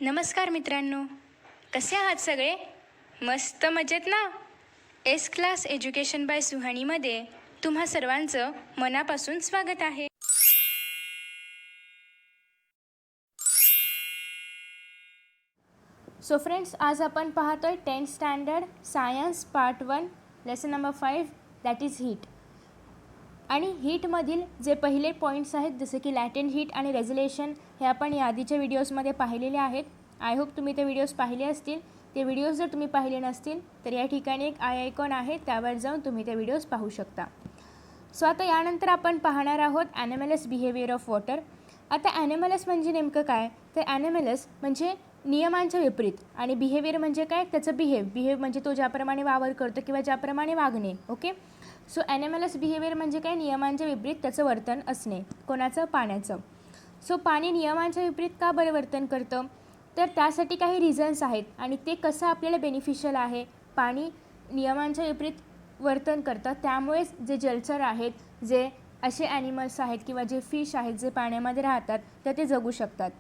नमस्कार मित्रांनो, कसे आहात सगळे? मस्त मजेत ना? एस क्लास एज्युकेशन बाय सुहानीमध्ये तुम्हा सर्वांचं मनापासून स्वागत आहे. सो फ्रेंड्स, आज आपण पाहतोय 10th standard science part 1 lesson number 5 that is heat. आणि हीटमधील जे पहिले पॉईंट्स आहेत जसे की लॅटेंट हीट आणि रेझोल्युशन हे आपण या आधीच्या व्हिडिओजमध्ये पाहिलेले आहेत. आय होप तुम्ही ते व्हिडिओज पाहिले असतील. ते व्हिडिओज जर तुम्ही पाहिले नसतील तर या ठिकाणी एक आय आयकॉन आहे, त्यावर जाऊन तुम्ही ते व्हिडिओज पाहू शकता. सो आता यानंतर आपण पाहणार आहोत ॲनिमलस बिहेवियर ऑफ वॉटर. आता ॲनिमलस म्हणजे नेमकं काय? तर ॲनिमलस म्हणजे नियमांच्या विपरीत आणि बिहेवियर म्हणजे काय? त्याचं बिहेव म्हणजे तो ज्याप्रमाणे वावर करतो किंवा ज्याप्रमाणे वागणे. ओके, सो ॲनिमलस बिहेवियर म्हणजे काय? नियमांच्या विपरीत त्याचं वर्तन असणे. कोणाचं? पाण्याचं. सो पाणी नियमांच्या विपरीत का बरं वर्तन करतं? तर त्यासाठी काही रिझन्स आहेत आणि ते कसं आपल्याला बेनिफिशियल आहे. पाणी नियमांच्या विपरीत वर्तन करतं, त्यामुळेच जे जलचर आहेत, जे असे ॲनिमल्स आहेत किंवा जे फिश आहेत जे पाण्यामध्ये राहतात तर ते जगू शकतात.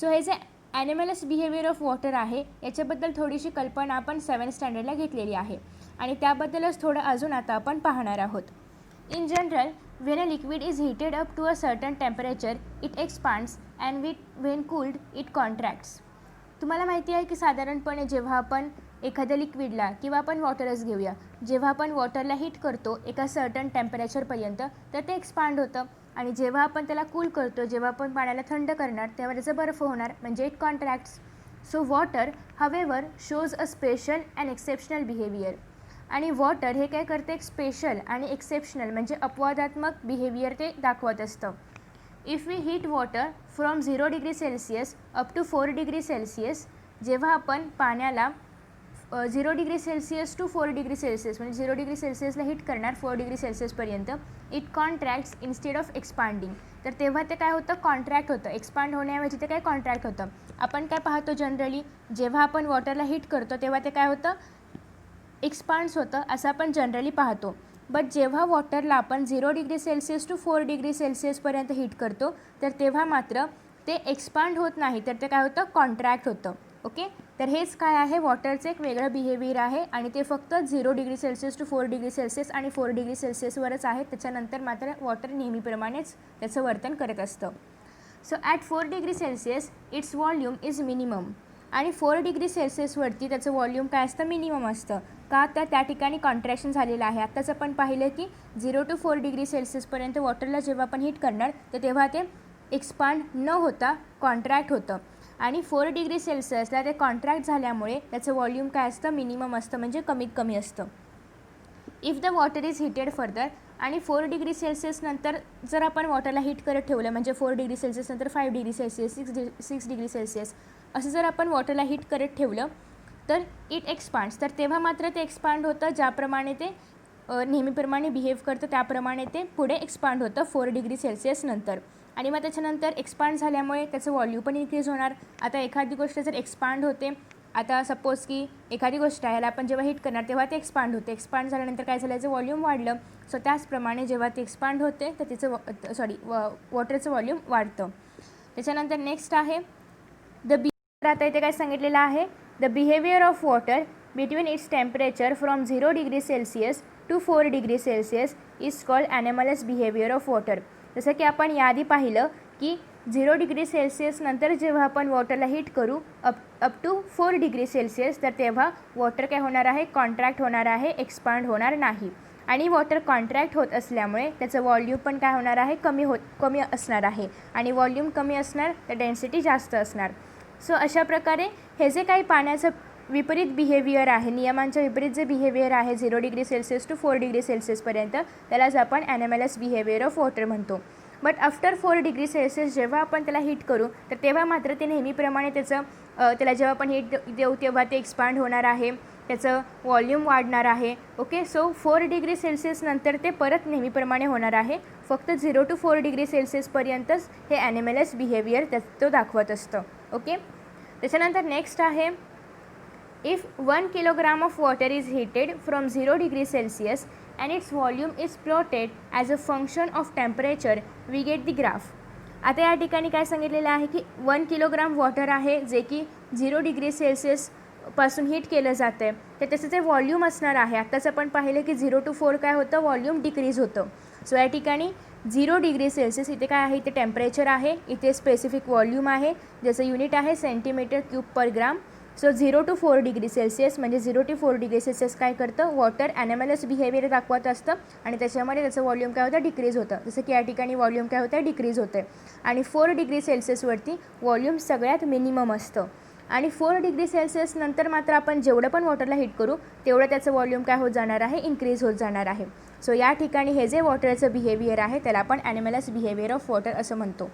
सो हे जे ॲनिमलस बिहेवियर ऑफ वॉटर आहे याच्याबद्दल थोडीशी कल्पना आपण 7th स्टँडर्डला घेतलेली आहे आणि त्याबद्दलच थोडं अजून आता आपण पाहणार आहोत. In general, when a liquid is heated up to a certain temperature, it expands and when cooled, it contracts. तुम्हाला माहिती आहे की साधारणपणे जेव्हा आपण एखाद्या लिक्विडला किंवा आपण वॉटरच घेऊया, जेव्हा आपण वॉटरला हीट करतो एका सर्टन टेम्परेचरपर्यंत तर ते एक्सपांड होतं आणि जेव्हा आपण त्याला कूल करतो, जेव्हा आपण पाण्याला थंड करणार तेव्हा त्याचा बर्फ होणार म्हणजे it contracts. So water however shows a special and exceptional behaviour. आणि वॉटर हे काय करते? एक स्पेशल आणि एक्सेप्शनल म्हणजे अपवादात्मक बिहेवियर ते दाखवत असतं. If we heat water from 0 degree Celsius up to 4 degree Celsius, जेव्हा आपण पाण्याला 0 degree Celsius to 4 degree Celsius म्हणजे 0 डिग्री सेल्सिअसला हीट करणार 4 डिग्री सेल्सिअसपर्यंत, it contracts instead of expanding. तर तेव्हा ते काय होतं? कॉन्ट्रॅक्ट होतं. एक्सपांड होण्याऐवजी ते काय? कॉन्ट्रॅक्ट होतं. आपण काय पाहतो जनरली, जेव्हा आपण वॉटरला हीट करतो तेव्हा ते काय होतं? एक्सपांड्स होतं असं आपण जनरली पाहतो. बट जेव्हा वॉटरला आपण 0 डिग्री सेल्सिअस टू 4 डिग्री सेल्सिअसपर्यंत हीट करतो तर तेव्हा मात्र ते एक्सपांड होत नाही, तर ते काय होतं? कॉन्ट्रॅक्ट होतं. ओके, तर हेच काय आहे? वॉटरचं एक वेगळं बिहेवियर आहे आणि ते फक्त 0 degree Celsius to 4 degree Celsius आणि 4 डिग्री सेल्सिअसवरच आहे. त्याच्यानंतर मात्र वॉटर नेहमीप्रमाणेच त्याचं वर्तन करत असतं. So at 4 degree Celsius it's volume is minimum. आणि 4 डिग्री सेल्सिअसवरती त्याचं व्हॉल्यूम काय असतं? मिनिमम असतं. का? तर त्या ठिकाणी कॉन्ट्रॅक्शन झालेलं आहे. आत्ताच आपण पाहिलं की 0 टू 4 डिग्री सेल्सिअसपर्यंत वॉटरला जेव्हा आपण हीट करणार तर तेव्हा ते एक्सपांड न होता कॉन्ट्रॅक्ट होतं आणि 4 डिग्री सेल्सिअसला ते कॉन्ट्रॅक्ट झाल्यामुळे त्याचं व्हॉल्यूम काय असतं? मिनिमम असतं म्हणजे कमीत कमी असतं. If the water is heated further, आणि 4 डिग्री सेल्सिअस नंतर जर आपण वॉटरला हीट करत ठेवलं म्हणजे 4 डिग्री सेल्सिअस नंतर 5 डिग्री सेल्सिअस 6 डिग्री सेल्सिअस असं जर आपण वॉटरला हीट करत ठेवलं तर इट एक्सपांड्स. तर तेव्हा मात्र ते एक्सपांड होतं. ज्याप्रमाणे ते नेहमीप्रमाणे बिहेव करतं त्याप्रमाणे ते पुढे एक्सपांड होतं 4 डिग्री सेल्सिअस नंतर. आणि मग त्याच्यानंतर एक्सपांड झाल्यामुळे त्याचं व्हॉल्यूम पण इन्क्रीज होणार. आता एखादी गोष्ट जर एक्सपांड होते, आता सपोज की एखादी गोष्ट आहे याला आपण जेव्हा हीट करणार तेव्हा ते एक्सपांड होते. एक्सपांड झाल्यानंतर काय झालं? याचं व्हॉल्यूम वाढलं. सो त्याचप्रमाणे जेव्हा ते एक्सपांड होते तर तिचं वॉटरचं व्हॉल्यूम वाढतं. त्याच्यानंतर नेक्स्ट आहे द बिहेवियर. आता इथे काय सांगितलेलं आहे? The behaviour of water between its temperature from 0 degree Celsius to 4 degree Celsius is called anomalous behaviour of water. जसं की आपण याआधी पाहिलं की 0 डिग्री सेल्सिअस नंतर जेव्हा आपण वॉटरला हीट करू अप टू 4 डिग्री सेल्सिअस तर तेव्हा वॉटर काय होणार आहे? कॉन्ट्रॅक्ट होणार आहे, एक्सपांड होणार नाही. आणि वॉटर कॉन्ट्रॅक्ट होत असल्यामुळे त्याचं व्हॉल्यूम पण काय होणार आहे? कमी असणार आहे. आणि व्हॉल्यूम कमी असणार तर डेन्सिटी जास्त असणार. सो अशा प्रकारे हे जे काही पाण्याचं विपरीत बिहेवियर आहे, नियमांच्या विपरीत जे बिहेवियर आहे 0 डिग्री सेल्सिअस टू 4 डिग्री सेल्सिअसपर्यंत, त्यालाच आपण ॲनिमलस बिहेवियर ऑफ वॉटर म्हणतो. बट आफ्टर 4 डिग्री सेल्सिअस जेव्हा आपण त्याला हीट करू तर तेव्हा मात्र ते नेहमीप्रमाणे त्याला जेव्हा आपण हीट देऊ तेव्हा ते एक्सपांड होणार आहे, त्याचं व्हॉल्यूम वाढणार आहे. ओके, सो 4 डिग्री सेल्सिअस नंतर ते परत नेहमीप्रमाणे होणार आहे. फक्त 0 टू 4 डिग्री सेल्सिअसपर्यंतच हे ॲनिमलस बिहेवियर तो दाखवत असतं. ओके, त्याच्यानंतर नेक्स्ट आहे if 1 kilogram of water is heated from 0 degree Celsius and its volume is plotted as a function of temperature, we get the graph. आता या ठिकाणी काय सांगितलेलं आहे की 1 किलोग्राम वॉटर आहे जे की 0 डिग्री सेल्सिअस पासून हीट केलं जातं आहे, तर त्याचं जे व्हॉल्यूम असणार आहे, आत्ताच आपण पाहिलं की 0 to 4 काय होतं, व्हॉल्यूम डिक्रीज होतं. सो या ठिकाणी 0 डिग्री सेल्सिअस इथे काय आहे, इथे टेम्परेचर आहे, इथे स्पेसिफिक व्हॉल्यूम आहे, ज्याचं युनिट आहे centimetre cube per gram. So 0 to 4 degree Celsius म्हणजे 0 to 4 डिग्री सेल्सिअस काय करतं, वॉटर ॲनिमलस बिहेवियर दाखवत असतं आणि त्याच्यामध्ये त्याचं व्हॉल्यूम काय होतं, डिक्रीज होतं. जसं की या ठिकाणी व्हॉल्यूम काय होतं, डिक्रीज होतं आहे. आणि 4 डिग्री सेल्सिअसवरती व्हॉल्यूम सगळ्यात मिनिमम असतं आणि 4 डिग्री सेल्सिअस नंतर मात्र आपण जेवढं पण वॉटरला हीट करू तेवढं त्याचं व्हॉल्यूम काय होत जाणार आहे, इन्क्रीज होत जाणार आहे. सो या ठिकाणी हे जे वॉटरचं बिहेवियर आहे त्याला आपण ॲनिमलस बिहेवियर ऑफ वॉटर असं म्हणतो.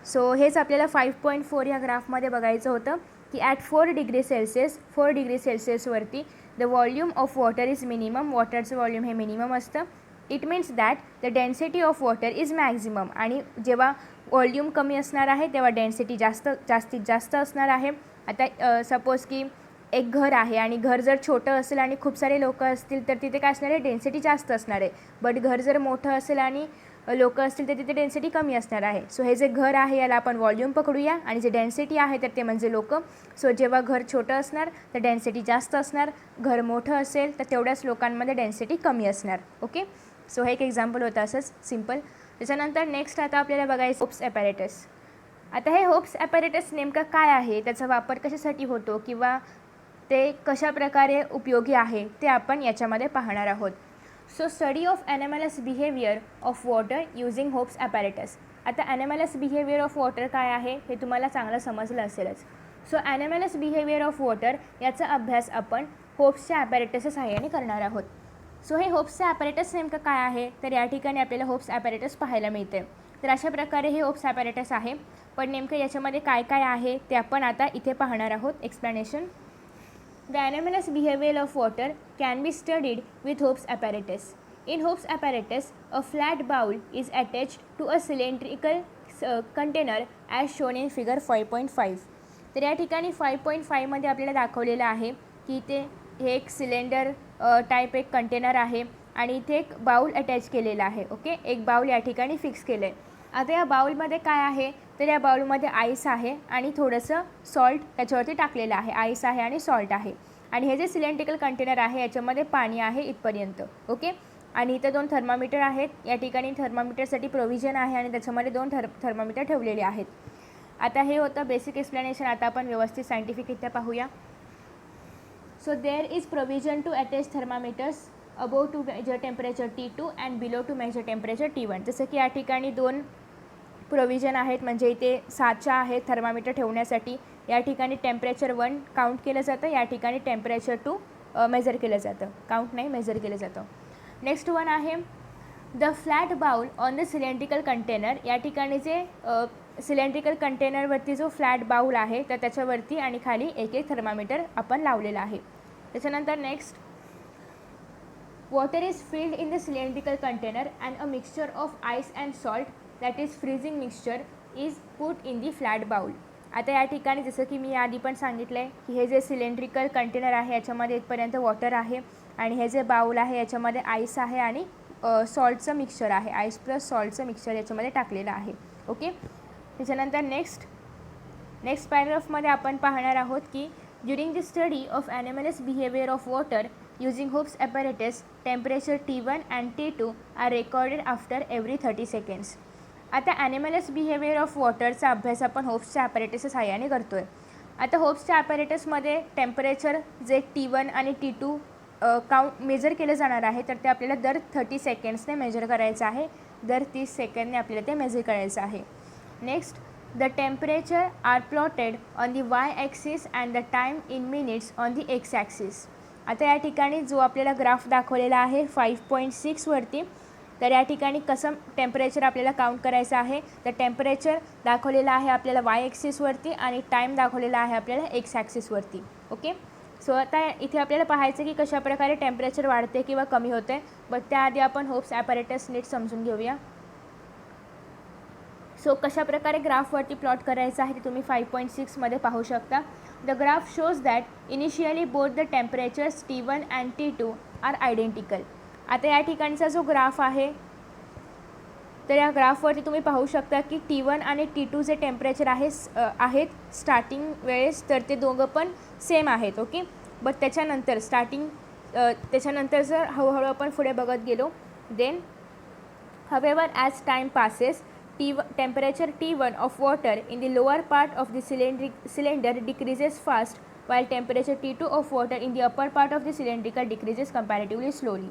सो हेच आपल्याला 5.4 या ग्राफमध्ये बघायचं होतं की ॲट 4 डिग्री सेल्सिअसवरती the volume of water is minimum, वॉटरचं व्हॉल्यूम हे मिनिमम असतं. It means that the density of water is maximum. आणि जेव्हा व्हॉल्यूम कमी असणार आहे तेव्हा डेन्सिटी जास्तीत जास्त असणार आहे. आता सपोज की एक घर आहे आणि घर जर छोटं असेल आणि खूप सारे लोक असतील तर तिथे काय असणार आहे, डेन्सिटी जास्त असणार आहे. बट घर जर मोठं असेल आणि लोक असतील तर तिथे डेन्सिटी कमी असणार आहे. सो हे जे घर आहे याला आपण व्हॉल्यूम पकडूया आणि जे डेन्सिटी आहे तर ते म्हणजे लोक. सो जेव्हा घर छोटं असणार तर डेन्सिटी जास्त असणार, घर मोठं असेल तर तेवढ्याच लोकांमध्ये डेन्सिटी कमी असणार. ओके, सो हे एक एक्झाम्पल होतं असंच सिम्पल. त्याच्यानंतर नेक्स्ट आता आपल्याला बघायचं होप्स ॲपॅरेटस. आता हे होप्स ॲपॅरेटस नेमकं काय आहे, त्याचा वापर कशासाठी होतो किंवा ते कशा प्रकारे उपयोगी आहे ते आपण याच्यामध्ये पाहणार आहोत. So study of anomalous behaviour of water using Hope's apparatus. आता ॲनिमलस बिहेवियर ऑफ वॉटर काय आहे हे तुम्हाला चांगलं समजलं असेलच. सो ॲनिमलस बिहेवियर ऑफ वॉटर याचा अभ्यास आपण होप्सच्या ॲपॅरेटसच्या सहाय्याने करणार आहोत. सो हे होप्सचं ॲपॅरेटस नेमकं काय आहे, तर या ठिकाणी आपल्याला होप्स ॲपॅरेटस पाहायला मिळते. तर अशा प्रकारे हे होप्स ॲपॅरेटस आहे, पण नेमकं याच्यामध्ये काय काय आहे ते आपण आता इथे पाहणार आहोत. Explanation. The anomalous behavior of water can be studied with Hope's apparatus. In Hope's apparatus, a flat bowl is attached to a cylindrical container as shown in figure 5.5. तर या ठिकाणी 5.5 मध्ये आपल्याला दाखवलेलं आहे की इथे हे एक सिलेंडर टाईप एक कंटेनर आहे आणि इथे एक बाउल अटॅच केलेला आहे. ओके, एक बाउल या ठिकाणी फिक्स केलं आहे. आता या बाउलमध्ये काय आहे, तर या बाउलमध्ये आईस आहे आणि थोडंसं सॉल्ट त्याच्यावरती टाकलेलं आहे. आईस आहे आणि सॉल्ट आहे आणि हे जे सिलेंड्रिकल कंटेनर आहे याच्यामध्ये पाणी आहे इथपर्यंत. ओके, आणि इथं 2 थर्मामीटर आहेत. या ठिकाणी थर्मामीटरसाठी प्रोव्हिजन आहे आणि त्याच्यामध्ये 2 थर्मामीटर ठेवलेले आहेत. आता हे होतं बेसिक एक्सप्लेनेशन. आता आपण व्यवस्थित सायंटिफिकरित्या पाहूया. So there is provision to attach thermometers above to measure temperature T2 and below to measure temperature T1. जसं की या ठिकाणी 2 प्रोव्हिजन आहेत, म्हणजे इथे साचा आहे थर्मामीटर ठेवण्यासाठी. या ठिकाणी टेम्परेचर 1 काउंट केलं जातं, या ठिकाणी टेम्परेचर 2 मेजर केलं जातं. काउंट नाही, मेजर केलं जातं. नेक्स्ट वन आहे the flat bowl on the cylindrical container. या ठिकाणी जे सिलेंड्रिकल कंटेनरवरती जो फ्लॅट बाउल आहे तर त्याच्यावरती आणि खाली एक एक थर्मामीटर आपण लावलेला आहे. त्याच्यानंतर next, water is filled in the cylindrical container and a mixture of ice and salt that is freezing mixture is put in the flat bowl. आता या ठिकाणी जसं की मी आधी पण सांगितलं आहे की हे जे सिलेंड्रिकल कंटेनर आहे याच्यामध्ये इथपर्यंत वॉटर आहे आणि हे जे बाउल आहे याच्यामध्ये आईस आहे आणि सॉल्टचं मिक्सचर आहे. आईस प्लस सॉल्टचं मिक्सचर याच्यामध्ये टाकलेलं आहे. ओके, त्याच्यानंतर नेक्स्ट पॅराग्राफमध्ये आपण पाहणार आहोत की during the study of anomalous behaviour of water using Hope's apparatus, temperature T1 and T2 are recorded after every 30 seconds. आता ॲनिमलस बिहेवियर ऑफ वॉटरचा अभ्यास आपण होप्सच्या ॲपॅरेटसच्या सहाय्याने करतो आहे. आता होप्सच्या ॲपॅरेटसमध्ये टेम्परेचर जे T1 आणि T2 मेजर केलं जाणार आहे तर ते आपल्याला दर 30 सेकंड्सने मेजर करायचं आहे. दर 30 सेकंदने आपल्याला ते मेजर करायचं आहे. Next, the temperature are plotted on the y axis and the time in minutes on the x axis. आता या ठिकाणी जो आपल्याला ग्राफ दाखवलेला आहे 5.6 वरती, तर या ठिकाणी कसं टेम्परेचर आपल्याला काउंट करायचं आहे, तर टेम्परेचर दाखवलेलं आहे आपल्याला वाय ॲक्सिसवरती आणि टाईम दाखवलेला आहे आपल्याला एक्स ॲक्सिसवरती. ओके, सो आता इथे आपल्याला पाहायचं की कशाप्रकारे टेम्परेचर वाढते किंवा कमी होते. बट त्याआधी आपण होप्स ॲपॅरेटस नीट समजून घेऊया. सो कशाप्रकारे ग्राफवरती प्लॉट करायचं आहे ते तुम्ही 5.6 मध्ये पाहू शकता. The graph shows that initially both the temperatures T1 and T2 are identical. आता या ठिकाणचा जो ग्राफ आहे तर या ग्राफवरती तुम्ही पाहू शकता की T1 आणि T2 जे टेम्परेचर आहेत स्टार्टिंग वेळेस तर ते दोघं पण सेम आहेत. ओके, बट त्याच्यानंतर त्याच्यानंतर जर हळूहळू आपण पुढे बघत गेलो then however as time passes temperature T1 of water in the lower part of the cylinder decreases fast while temperature T2 of water in the upper part of the cylindrical decreases comparatively slowly.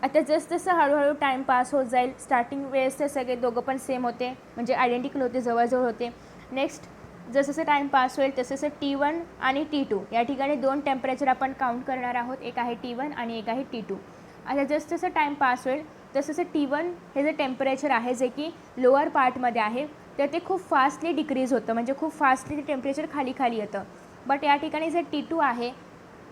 आता जसं हळूहळू time pass होत जाईल starting वेळेस ते सगळे दोघं पण सेम होते म्हणजे आयडेंटिकल होते, जवळजवळ होते. नेक्स्ट जसं टाईम पास होईल तसं T1 आणि T2 या ठिकाणी दोन टेम्परेचर आपण काउंट करणार आहोत, एक आहे T1 आणि एक आहे T2. आता जसं टाईम पास होईल तसं T1 हे जे टेम्परेचर आहे जे की लोअर पार्टमध्ये आहे तर ते खूप फास्टली डिक्रीज होतं म्हणजे खूप फास्टली ते टेम्परेचर खाली येतं. बट या ठिकाणी जे T2 आहे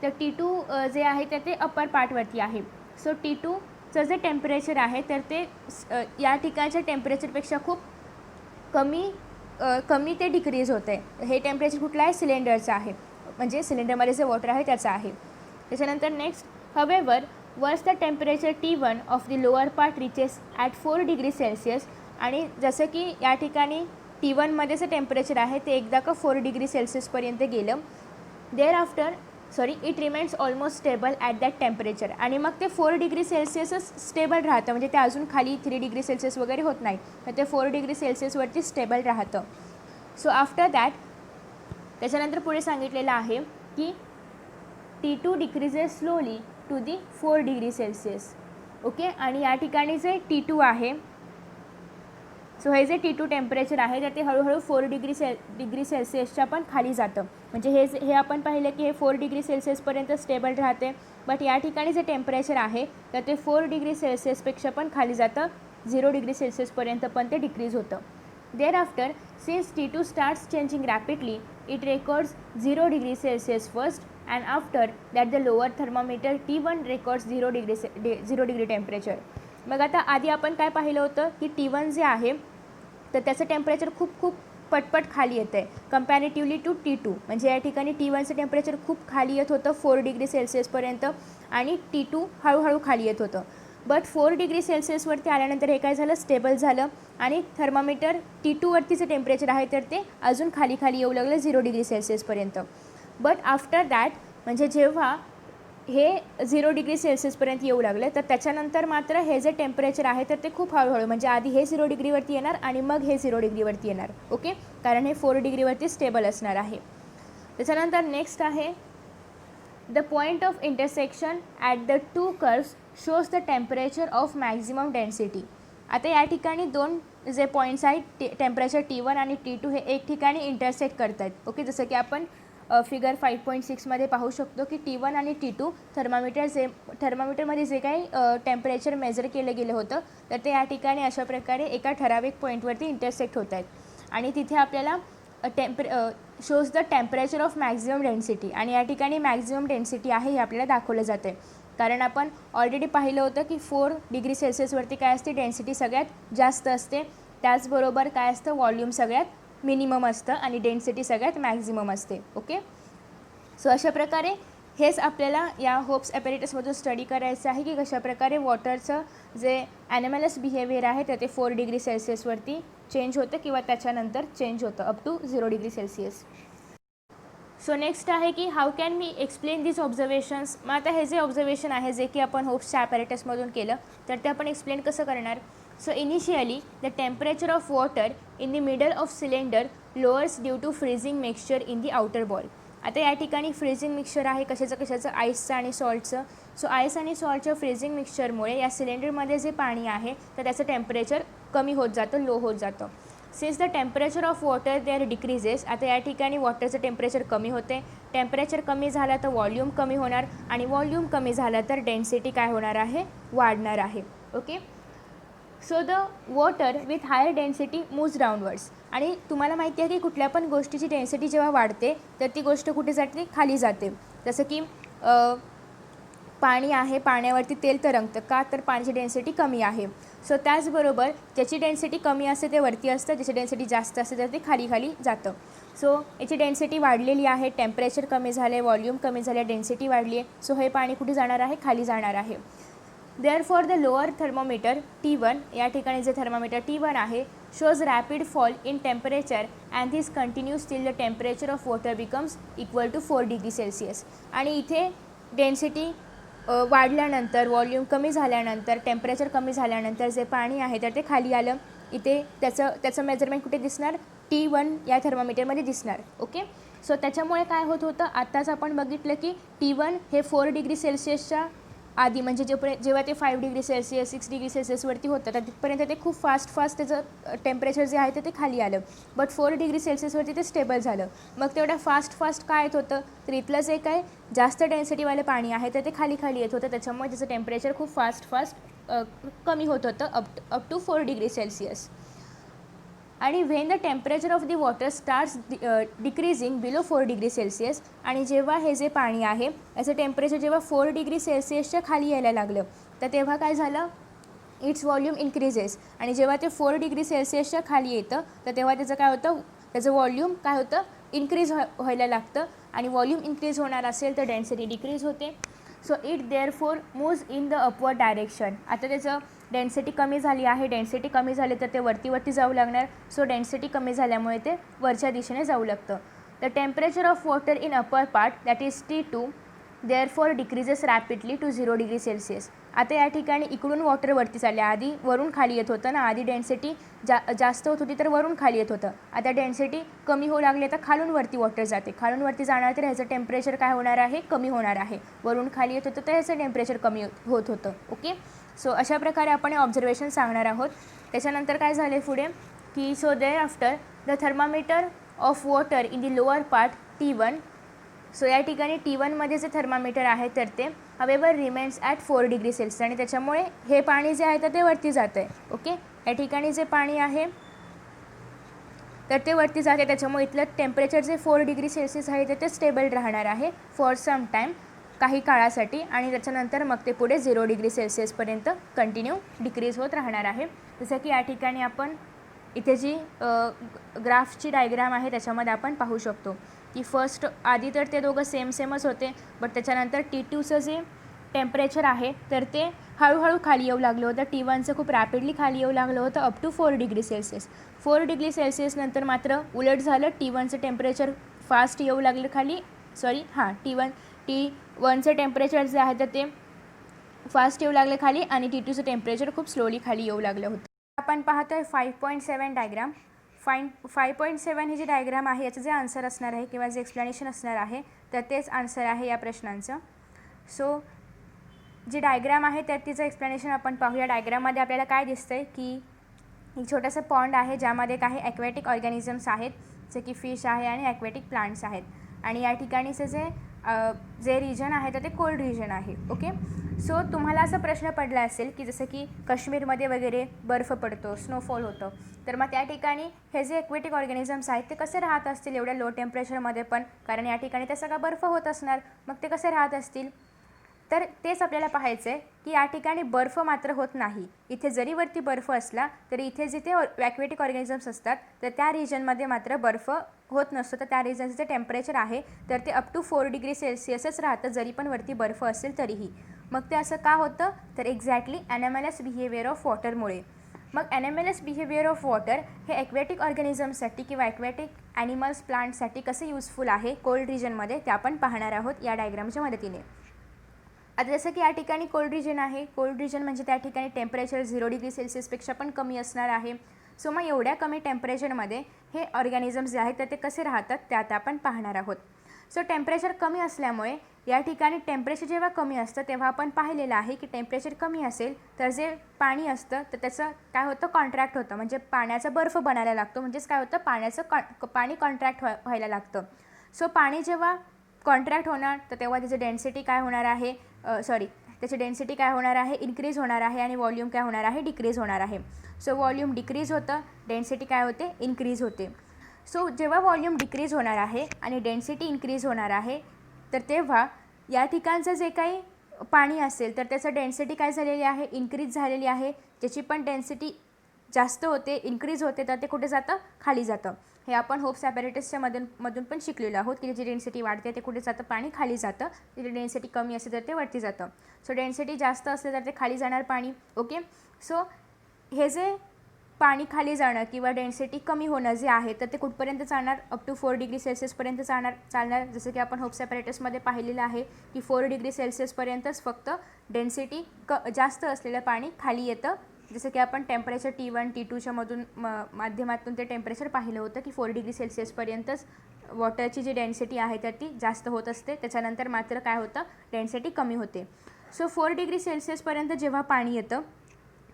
तर T2 जे आहे तर ते अप्पर पार्टवरती आहे. सो T2चं जे टेम्परेचर आहे तर ते या ठिकाणच्या टेम्परेचरपेक्षा खूप कमी ते डिक्रीज होतं आहे. हे टेम्परेचर कुठलं आहे, सिलेंडरचं आहे म्हणजे सिलेंडरमध्ये जे वॉटर आहे त्याचं आहे. त्याच्यानंतर next however once the temperature T1 of the lower part reaches at 4 degrees Celsius आणि जसं की या ठिकाणी T1मध्ये जे टेम्परेचर आहे ते एकदा का 4 डिग्री सेल्सिअसपर्यंत गेलं it remains almost stable at that temperature आणि मग ते 4 डिग्री सेल्सिअसच स्टेबल राहतं म्हणजे ते अजून खाली 3 डिग्री सेल्सिअस वगैरे होत नाही तर ते 4 डिग्री सेल्सिअसवरती स्टेबल राहतं. सो आफ्टर दॅट त्याच्यानंतर पुढे सांगितलेलं आहे की T2 decreases slowly to the 4 degree Celsius. Okay, आणि या ठिकाणी जे T2 आहे सो हे जे T2 टेम्परेचर आहे तर ते हळूहळू 4 डिग्री सेल्सिअसच्या पण खाली जातं म्हणजे हे आपण पाहिलं की हे 4 डिग्री सेल्सिअसपर्यंत स्टेबल राहते. बट या ठिकाणी जे टेम्परेचर आहे तर ते 4 डिग्री सेल्सिअसपेक्षा पण खाली जातं, 0 डिग्री सेल्सिअसपर्यंत पण ते डिक्रीज होतं. Thereafter, since T2 starts changing rapidly, it records 0 degree Celsius first, and after that the lower thermometer T1 records 0 degree temperature. मग आता आधी आपण काय पाहिलं होतं की T1 जे आहे तर त्याचं टेम्परेचर खूप पटपट खाली येतं आहे कम्पॅरेटिव्हली टू T2. म्हणजे या ठिकाणी T1चं टेम्परेचर खूप खाली येत होतं 4 डिग्री सेल्सिअसपर्यंत आणि T2 हळूहळू खाली येत होतं. बट 4 डिग्री सेल्सिअसवरती आल्यानंतर हे काय झालं, स्टेबल झालं आणि थर्मामीटर T2वरतीचं टेम्परेचर आहे तर ते अजून खाली येऊ लागलं 0 डिग्री सेल्सिअसपर्यंत. बट आफ्टर दॅट म्हणजे जेव्हा हे 0 डिग्री सेल्सिअसपर्यंत येऊ लागले तर त्याच्यानंतर मात्र हे जे टेम्परेचर आहे तर ते खूप हळूहळू म्हणजे आधी हे 0 डिग्रीवरती येणार आणि मग हे 0 डिग्रीवरती येणार. ओके, कारण हे 4 डिग्रीवरती स्टेबल असणार आहे. त्याच्यानंतर नेक्स्ट आहे the point of intersection at the 2 curves shows the temperature of maximum density. आता या ठिकाणी दोन जे पॉईंट्स आहेत टेम्परेचर T1 आणि T2 हे एक ठिकाणी इंटरसेक्ट करत आहेत. ओके, जसं की आपण फिगर 5.6मध्ये पाहू शकतो की T1 आणि T2 थर्मामीटरमध्ये जे काही टेम्परेचर मेजर केलं गेलं होतं तर ते या ठिकाणी अशा प्रकारे एका ठराविक पॉईंटवरती इंटरसेक्ट होत आहेत आणि तिथे आपल्याला shows the temperature of maximum density आणि या ठिकाणी मॅक्झिमम डेन्सिटी आहे हे आपल्याला दाखवलं जातं आहे. कारण आपण ऑलरेडी पाहिलं होतं की 4 डिग्री सेल्सिअसवरती काय असते, डेन्सिटी सगळ्यात जास्त असते. त्याचबरोबर काय असतं, व्हॉल्यूम सगळ्यात मिनिमम असतं आणि डेन्सिटी सगळ्यात मॅक्झिमम असते. ओके, सो अशा प्रकारे हेच आपल्याला या होप्स ॲपेरेटसमधून स्टडी करायचं आहे की कशाप्रकारे वॉटरचं जे ॲनिमलस बिहेवियर आहे तर ते 4 डिग्री सेल्सिअसवरती चेंज होतं किंवा त्याच्यानंतर चेंज होतं up to 0 degree Celsius. So next आहे की हाऊ कॅन मी एक्सप्लेन दिस ऑब्झर्वेशन्स. मग आता हे जे ऑब्झर्वेशन आहे जे की आपण होप्सच्या ॲपेरेटसमधून केलं तर ते आपण एक्सप्लेन कसं करणार. So initially the temperature of water in the middle of cylinder lowers due to freezing mixture in the outer bowl. आता या ठिकाणी फ्रीजिंग मिक्सचर आहे कशाचं, आईसचं आणि सॉल्टचं. सो आईस आणि सॉल्टच्या फ्रीजिंग मिक्सचरमुळे या सिलेंडरमध्ये जे पाणी आहे तर त्याचं टेम्परेचर कमी होत जातं, लो होत जातं. Since the temperature of water there decreases. आता या ठिकाणी वॉटरचं टेम्परेचर कमी होते, टेम्परेचर कमी झालं तर व्हॉल्यूम कमी होणार आणि व्हॉल्यूम कमी झालं तर डेन्सिटी काय होणार आहे, वाढणार आहे. Okay, so the water with higher density moves downwards. आणि तुम्हाला माहिती आहे की कुठल्या पण गोष्टीची डेन्सिटी जेव्हा वाढते तर ती गोष्ट कुठे जाते, खाली जाते. जसं की पाणी आहे, पाण्यावरती तेल तरंगतं का, तर पाण्याची डेन्सिटी कमी आहे. सो त्याचबरोबर ज्याची डेन्सिटी कमी असते ते वरती असतं, ज्याची डेन्सिटी जास्त असते तर ते खाली जातं. सो याची डेन्सिटी वाढलेली आहे, टेम्परेचर कमी झाले, व्हॉल्यूम कमी झाले, डेन्सिटी वाढली आहे. सो हे पाणी कुठे जाणार आहे, खाली जाणार आहे. Therefore the lower thermometer T1, या ठिकाणी जे थर्मामीटर T1 आहे, shows rapid fall in temperature and this continues till the temperature of water becomes equal to 4 degree Celsius. आणि इथे डेन्सिटी वाढल्यानंतर, वॉल्यूम कमी झाल्यानंतर, टेम्परेचर कमी झाल्यानंतर जे पाणी आहे तर ते खाली आलं. इथे त्याचं मेजरमेंट कुठे दिसणार? T1 या थर्मामीटरमध्ये दिसणार. ओके, सो त्याच्यामुळे काय होत होतं, आत्ताच आपण बघितलं की T1 हे 4 डिग्री सेल्सिअसच्या आधी, म्हणजे जेव्हा ते 5 डिग्री सेल्सिअस 6 डिग्री सेल्सिअसवरती होतं तर तिथपर्यंत ते खूप फास्ट त्याचं टेम्परेचर जे आहे ते खाली आलं. बट 4 डिग्री सेल्सिअसवरती ते स्टेबल झालं. मग तेवढं फास्ट काय येत होतं, तर इथलं जे काय जास्त डेन्सिटीवालं पाणी आहे तर ते खाली येत होतं. त्याच्यामुळे त्याचं टेम्परेचर खूप फास्ट कमी होत होतं अप टू 4 डिग्री सेल्सिअस. आणि when the temperature of the water starts decreasing below 4 degree Celsius, आणि जेव्हा हे जे पाणी आहे याचं टेम्परेचर जेव्हा 4 डिग्री सेल्सिअसच्या खाली यायला लागलं तर तेव्हा काय झालं, इट्स व्हॉल्यूम इन्क्रीजेस. आणि जेव्हा ते 4 डिग्री सेल्सिअसच्या खाली येतं तर तेव्हा त्याचं काय होतं, त्याचं व्हॉल्यूम काय होतं, इन्क्रीज व्हायला लागतं. आणि व्हॉल्यूम इन्क्रीज होणार असेल तर डेन्सिटी डिक्रीज होते. So it therefore moves in the upward direction. आता त्याचं डेन्सिटी कमी झाली आहे, डेन्सिटी कमी झाली तर ते वरती जाऊ लागणार. सो डेन्सिटी कमी झाल्यामुळे ते वरच्या दिशेने जाऊ लागतं. The temperature of water in upper part that is T2 therefore decreases rapidly to 0 degree Celsius. आता या ठिकाणी इकडून वॉटर वरती चालले, आधी वरून खाली येत होतं ना, आधी डेन्सिटी जास्त होत होती तर वरून खाली येत होतं. आता डेन्सिटी कमी होऊ लागली तर खालून वरती वॉटर जाते, खालून वरती जाणार तर ह्याचं टेम्परेचर काय होणार आहे, कमी होणार आहे. वरून खाली येत होतं तर ह्याचं टेम्परेचर कमी होत होतं. ओके, सो अशा प्रकारे आपण ऑब्झर्वेशन सांगणार आहोत. त्याच्यानंतर काय झाले पुढे की so there after the thermometer of water in the lower part T1. So या ठिकाणी T1मध्ये जे थर्मामीटर आहे तर ते हवेवर रिमेन्स ॲट 4 डिग्री सेल्सिअस, आणि त्याच्यामुळे हे पाणी जे आहे तर ते वरती जातं आहे. ओके, या ठिकाणी जे पाणी आहे तर ते वरती जाते, त्याच्यामुळे इथलं टेम्परेचर जे 4 डिग्री सेल्सिअस आहे तर ते स्टेबल राहणार आहे फॉर सम टाईम, काही काळासाठी. आणि त्याच्यानंतर मग ते पुढे 0 डिग्री सेल्सिअसपर्यंत कंटिन्यू डिक्रीज होत राहणार आहे. जसं की या ठिकाणी आपण इथे जी ग्राफची डायग्राम आहे त्याच्यामध्ये आपण पाहू शकतो की फर्स्ट आधी तर ते दोघं सेमच होते, बट त्याच्यानंतर T2चं जे टेम्परेचर आहे तर ते हळूहळू खाली येऊ लागलं होतं. T1चं खूप रॅपिडली खाली येऊ लागलं होतं up to 4 degree Celsius. 4 degree Celsius नंतर मात्र उलट झालं, T1चं टेम्परेचर फास्ट येऊ लागलं खाली, T1चं टेम्परेचर जे आहे तर ते फास्ट येऊ लागलं खाली, आणि T2चं टेम्परेचर खूप स्लोली खाली येऊ लागलं होतं. आपण पाहतोय 5.7 डायग्राम. 5.7 ही जी डायग्राम आहे याचं जे आन्सर असणार आहे किंवा जे एक्सप्लेनेशन असणार आहे तर तेच आन्सर आहे या प्रश्नांचं. सो जी डायग्राम आहे तर तिचं एक्सप्लेनेशन आपण पाहूया. डायग्राममध्ये आपल्याला काय दिसतंय की एक छोटंसं पॉन्ड आहे ज्यामध्ये काही ॲक्वॅटिक ऑर्गॅनिझम्स आहेत, जे की फिश आहे आणि ॲक्वॅटिक प्लांट्स आहेत. आणि या ठिकाणीचं जे रिजन आहे तर ते कोल्ड रिजन आहे. ओके, सो तुम्हाला असा प्रश्न पडला असेल की जसं की काश्मीरमध्ये वगैरे बर्फ पडतो, स्नोफॉल होतं, तर मग त्या ठिकाणी हे जे ॲक्वॅटिक ऑर्गॅनिझम्स आहेत ते कसे राहत असतील एवढ्या लो टेम्परेचरमध्ये पण, कारण या ठिकाणी ते सगळा बर्फ होत असणार, मग ते कसे राहत असतील. तर तेच आपल्याला पाहायचं आहे की या ठिकाणी बर्फ मात्र होत नाही. इथे जरी वरती बर्फ असला तरी इथे जिथे ॲक्वॅटिक ऑर्गॅनिझम्स असतात तर त्या रिजनमध्ये मात्र बर्फ होत नसतो. तर त्या रिजनचं जे टेम्परेचर आहे तर ते अप टू 4 डिग्री सेल्सिअसच राहतं, जरी पण वरती बर्फ असेल तरीही. मग ते असं का होतं, तर एक्झॅक्टली ॲनॅमलस बिहेवियर ऑफ वॉटरमुळे. मग ॲनॅमलस बिहेवियर ऑफ वॉटर हे ॲक्वॅटिक ऑर्गॅनिझम्ससाठी किंवा ॲक्वॅटिक ॲनिमल्स प्लांट्ससाठी कसं युजफुल आहे कोल्ड रिजनमध्ये ते आपण पाहणार आहोत या डायग्रामच्या मदतीने. आता जसं की या ठिकाणी कोल्ड रिजन आहे, कोल्ड रिजन म्हणजे त्या ठिकाणी टेम्परेचर 0 डिग्री सेल्सिअसपेक्षा पण कमी असणार आहे. सो मग एवढ्या कमी टेम्परेचरमध्ये हे ऑर्गॅनिझम्स जे आहेत तर ते कसे राहतात ते आता आपण पाहणार आहोत. सो टेम्परेचर कमी असल्यामुळे या ठिकाणी टेम्परेचर जेव्हा कमी असतं तेव्हा आपण पाहिलेलं आहे की टेम्परेचर कमी असेल तर जे पाणी असतं तर त्याचं काय होतं, कॉन्ट्रॅक्ट होतं, म्हणजे पाण्याचा बर्फ बनायला लागतो. म्हणजेच काय होतं, पाणी कॉन्ट्रॅक्ट व्हायला लागतं. सो पाणी जेव्हा कॉन्ट्रॅक्ट होणार तर तेव्हा त्याची डेन्सिटी काय होणार आहे, इन्क्रीज होणार आहे, आणि व्हॉल्यूम काय होणार आहे, डिक्रीज होणार आहे. सो व्हॉल्यूम डिक्रीज होतं, डेन्सिटी काय होते, इन्क्रीज होते. सो जेव्हा व्हॉल्यूम डिक्रीज होणार आहे आणि डेन्सिटी इन्क्रीज होणार आहे तर तेव्हा या ठिकाणचं जे काही पाणी असेल तर त्याचं डेन्सिटी काय झालेली आहे, इन्क्रीज झालेली आहे. ज्याची पण डेन्सिटी जास्त होते, इन्क्रीज होते, तर ते कुठे जातं? खाली जातं. हे आपण होप्स ॲपॅरेटसच्या मधून पण शिकलेलो आहोत की जी डेन्सिटी वाढते ते कुठे जातं? पाणी खाली जातं. जी डेन्सिटी कमी असेल तर ते वरती जातं. सो डेन्सिटी जास्त असेल तर ते खाली जाणार पाणी. ओके. सो हे जे पाणी खाली जाणं किंवा डेन्सिटी कमी होणं जे आहे तर ते कुठपर्यंत चालणार? अप टू 4 डिग्री सेल्सिअसपर्यंत चालणार. जसं की आपण होप्स ॲपॅरेटसमध्ये पाहिलेलं आहे की 4 डिग्री सेल्सिअसपर्यंतच फक्त डेन्सिटी जास्त असलेलं पाणी खाली येतं. जसं की आपण टेम्परेचर T1 T2च्या माध्यमातून ते टेम्परेचर पाहिलं होतं की 4 डिग्री सेल्सिअसपर्यंतच वॉटरची जी डेन्सिटी आहे तर ती जास्त होत असते. त्याच्यानंतर मात्र काय होतं? डेन्सिटी कमी होते. सो 4 डिग्री सेल्सिअसपर्यंत जेव्हा पाणी येतं,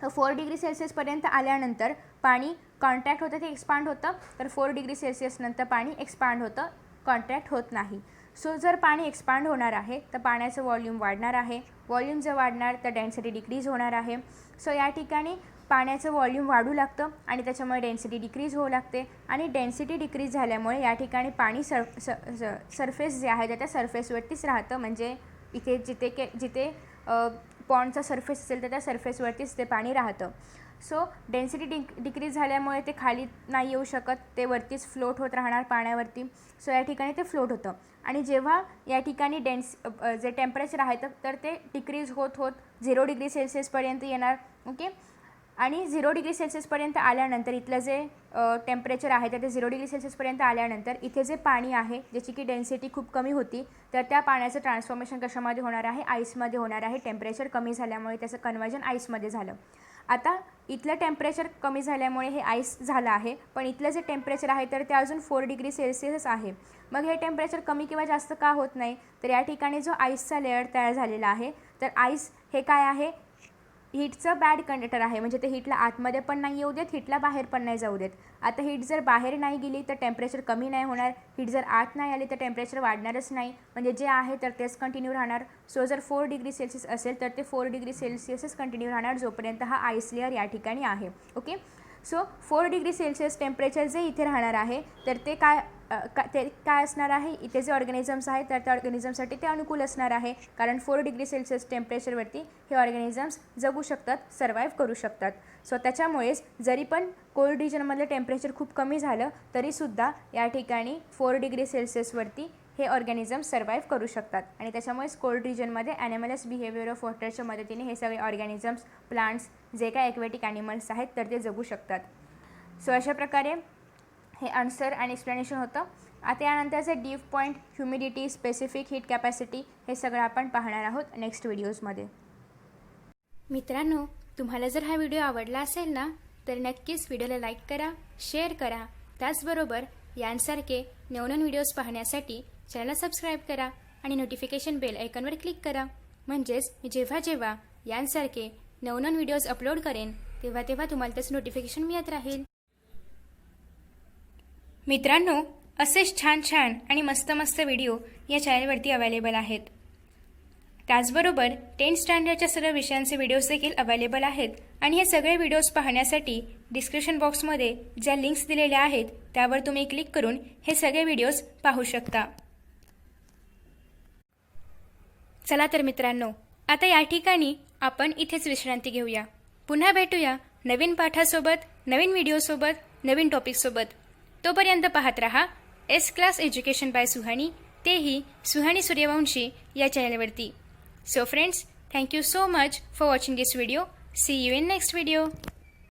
4 डिग्री सेल्सिअसपर्यंत आल्यानंतर पाणी कॉन्ट्रॅक्ट होतं, ते एक्सपांड होतं. तर 4 डिग्री सेल्सिअसनंतर पाणी एक्सपांड होतं, कॉन्ट्रॅक्ट होत नाही. सो जर पाणी एक्सपांड होणार आहे तर पाण्याचं व्हॉल्यूम वाढणार आहे. व्हॉल्यूम जर वाढणार तर डेन्सिटी डिक्रीज होणार आहे. सो या ठिकाणी पाण्याचं व्हॉल्यूम वाढू लागतं आणि त्याच्यामुळे डेन्सिटी डिक्रीज होऊ लागते. आणि डेन्सिटी डिक्रीज झाल्यामुळे या ठिकाणी पाणी सरफेस जे आहे त्या सरफेसवरतीच राहतं. म्हणजे इथे जिथे पॉन्डचा सरफेस असेल तर त्या सरफेसवरतीच ते पाणी राहतं. सो डेन्सिटी डिक्रीज झाल्यामुळे ते खाली नाही येऊ शकत, ते वरतीच फ्लोट होत राहणार पाण्यावरती. सो या ठिकाणी ते फ्लोट होतं. आणि जेव्हा या ठिकाणी जे टेम्परेचर आहे तर ते डिक्रीज होत 0 डिग्री सेल्सिअसपर्यंत येणार. ओके. आणि 0 डिग्री सेल्सिअसपर्यंत आल्यानंतर इथलं जे टेम्परेचर आहे तर ते 0 डिग्री सेल्सिअसपर्यंत आल्यानंतर इथे जे पाणी आहे ज्याची की डेन्सिटी खूप कमी होती तर त्या पाण्याचं ट्रान्सफॉर्मेशन कशामध्ये होणार आहे? आईसमध्ये होणार आहे. टेम्परेचर कमी झाल्यामुळे त्याचं कन्वर्जन आईसमध्ये झालं. आता इथलं टेम्परेचर कमी झाल्यामुळे हे आईस झालं आहे, पण इथलं जे टेम्परेचर आहे तर ते अजून 4 डिग्री सेल्सिअस आहे. मग हे टेम्परेचर कमी किंवा जास्त का होत नाही? तर या ठिकाणी जो आईसचा लेअर तयार झालेला आहे तर आईस हे काय आहे? हीटचं बॅड कंडक्टर आहे. म्हणजे ते हीटला आतमध्ये पण नाही येऊ देत, हीटला बाहेर पण नाही जाऊ देत. आता हीट जर बाहेर नाही गेली तर टेम्परेचर कमी नाही होणार. हीट जर आत नाही आली तर टेम्परेचर वाढणारच नाही. म्हणजे जे आहे तर तेच कंटिन्यू राहणार. सो जर 4 डिग्री सेल्सिअस असेल तर ते 4 डिग्री सेल्सिअसच कंटिन्यू राहणार जोपर्यंत हा आईस लेअर या ठिकाणी आहे. Okay. So 4 degree Celsius temperature जे इथे राहणार आहे तर ते काय असणार आहे? इथे जे ऑर्गॅनिझम्स आहेत तर त्या ऑर्गॅनिझमसाठी ते अनुकूल असणार आहे. कारण 4 डिग्री सेल्सिअस टेम्परेचरवरती हे ऑर्गॅनिझम्स जगू शकतात, सर्वाईव्ह करू शकतात. सो त्याच्यामुळेच जरी पण कोल्ड रिजनमधलं टेम्परेचर खूप कमी झालं तरीसुद्धा या ठिकाणी 4 डिग्री सेल्सिअसवरती हे ऑर्गॅनिझम्स सर्वाईव्ह करू शकतात. आणि त्याच्यामुळेच कोल्ड रिजनमध्ये ॲनिमलस बिहेवियर ऑफ वॉटरच्या मदतीने हे सगळे ऑर्गॅनिझम्स, प्लांट्स, जे काय ॲक्वेटिक ॲनिमल्स आहेत तर ते जगू शकतात. सो अशा प्रकारे हे आन्सर आणि एक्सप्लेनेशन होतं. आता यानंतरचे dew point, humidity, specific heat capacity हे सगळं आपण पाहणार आहोत नेक्स्ट व्हिडिओजमध्ये. मित्रांनो, तुम्हाला जर हा व्हिडिओ आवडला असेल ना तर नक्कीच व्हिडिओला लाईक करा, शेअर करा. त्याचबरोबर यांसारखे नवनवीन व्हिडिओज पाहण्यासाठी चॅनल सबस्क्राईब करा आणि नोटिफिकेशन बेल आयकॉनवर क्लिक करा. म्हणजेच मी जेव्हा यांसारखे नवनवीन व्हिडिओज अपलोड करेन तेव्हा तुम्हाला त्याचं नोटिफिकेशन मिळत राहील. मित्रांनो, असेच छान आणि मस्त व्हिडिओ या चॅनलवरती अवेलेबल आहेत. त्याचबरोबर 10th स्टँडर्डच्या सर्व विषयांचे व्हिडिओज देखील अवेलेबल आहेत. आणि हे सगळे व्हिडिओज पाहण्यासाठी डिस्क्रिप्शन बॉक्समध्ये ज्या लिंक्स दिलेल्या आहेत त्यावर तुम्ही क्लिक करून हे सगळे व्हिडिओज पाहू शकता. चला तर मित्रांनो, आता या ठिकाणी आपण इथेच विश्रांती घेऊया. पुन्हा भेटूया नवीन पाठासोबत, नवीन व्हिडिओसोबत, नवीन टॉपिकसोबत. तोपर्यंत पाहत रहा S class education by Suhani, तेही सुहानी सूर्यवंशी या चॅनलवरती. So friends, thank you so much for watching this video. See you in next video.